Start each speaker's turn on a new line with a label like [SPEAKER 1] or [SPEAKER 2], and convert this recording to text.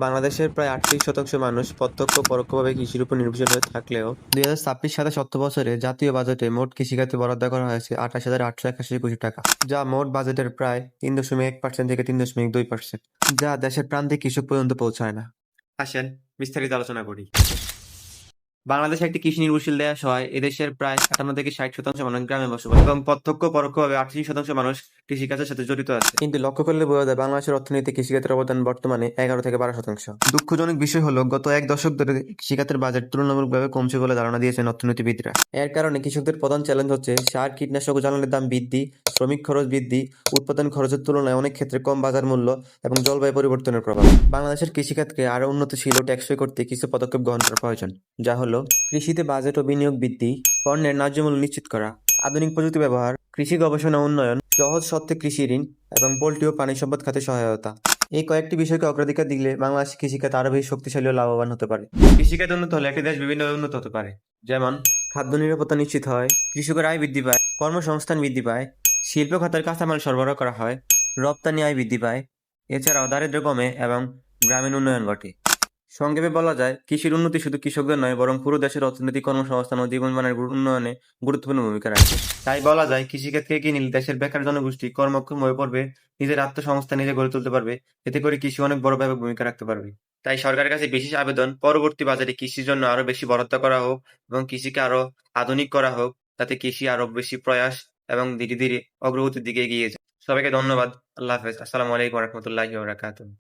[SPEAKER 1] বাংলাদেশের প্রায় 38% মানুষ প্রত্যক্ষ ও পরোক্ষভাবে কৃষির উপর নির্ভরশীল হয়ে থাকলেও 2026-27 অর্থবছরে জাতীয় বাজেটে মোট কৃষিখাতে বরাদ্দ করা হয়েছে 28,881 কোটি টাকা, যা মোট বাজেটের প্রায় 3.1% থেকে 3.2%, যা দেশের প্রান্তিক কৃষক পর্যন্ত পৌঁছায় না। আসেন বিস্তারিত আলোচনা করি। বাংলাদেশ একটি কৃষি নির্ভরশীল দেশ হয় এদেশের প্রায় 58 থেকে 60% মানুষ গ্রামে বসবাস এবং প্রত্যক্ষ ও পরোক্ষভাবে 38% মানুষ কৃষিকাজের সাথে জড়িত আছে। কিন্তু লক্ষ্য করলে বোঝা যায় বাংলাদেশের অর্থনীতি কৃষিখাতের অবদান বর্তমানে 11 থেকে 12%। দুঃখজনক বিষয় হলো গত এক দশক ধরে কৃষিখাতের বাজেট তুলনামূলকভাবে কমছে বলে ধারণা দিয়েছেন অর্থনীতিবিদরা। এর কারণে কৃষকদের প্রধান চ্যালেঞ্জ হচ্ছে সার, কীটনাশক ও জ্বালানির দাম বৃদ্ধি, শ্রমিক খরচ বৃদ্ধি, উৎপাদন খরচের তুলনায় অনেক ক্ষেত্রে কম বাজার মূল্য এবং জলবায়ু পরিবর্তনের প্রভাব। বাংলাদেশের কৃষিখাতকে আরও উন্নতশীল ও টেকসই করতে কিছু পদক্ষেপ গ্রহণ করা প্রয়োজন, যা হলো কৃষিতে বাজেট ও বিনিয়োগ বৃদ্ধি, পণ্যের ন্যায্য মূল্য নিশ্চিত করা, আধুনিক প্রযুক্তি ব্যবহার, কৃষি গবেষণা উন্নয়ন, সহজ শর্তে কৃষি ঋণ এবং পোল্ট্রি ও প্রাণী সম্পদ খাতে সহায়তা। এই কয়েকটি বিষয়কে অগ্রাধিকার দিলে বাংলাদেশ কৃষিখাত আরও বেশি শক্তিশালী ও লাভবান হতে পারে। কৃষিখাত উন্নত হলে একটি দেশ বিভিন্নভাবে উন্নত হতে পারে, যেমন খাদ্য নিরাপত্তা নিশ্চিত হয়, কৃষকের আয় বৃদ্ধি পায়, কর্মসংস্থান বৃদ্ধি পায়, শিল্প খাতের কাঁচামাল সরবরাহ করা হয়, রপ্তানি আয় বৃদ্ধি পায়, এছাড়াও দারিদ্র্য কমে এবং গ্রামীণ উন্নয়ন ঘটে। সংক্ষেপে বলা যায়, কৃষির উন্নতি শুধু কৃষকদের নয় বরং পুরো দেশের অর্থনৈতিক, কর্মসংস্থান ও জীবনমানের উন্নয়নে গুরুত্বপূর্ণ ভূমিকা রাখে। তাই বলা যায়, কৃষিক্ষেত্রে এগিয়ে নিলে দেশের বেকার জনগোষ্ঠী কর্মক্ষম হয়ে পড়বে, নিজের আত্মসংস্থান নিজে গড়ে তুলতে পারবে, এতে করে কৃষি অনেক বড় ব্যাপক ভূমিকা রাখতে পারবে। তাই সরকারের কাছে বিশেষ আবেদন, পরবর্তী বাজারে কৃষির জন্য আরো বেশি বরাদ্দ করা হোক এবং কৃষিকে আরো আধুনিক করা হোক, যাতে কৃষি আরো বেশি প্রয়াস এবং ধীরে ধীরে অগ্রগতির দিকে এগিয়ে যায়। সবাইকে ধন্যবাদ। আল্লাহ হাফেজ। আসসালামু আলাইকুম ওয়া রাহমাতুল্লাহি ওয়া বারাকাতুহু।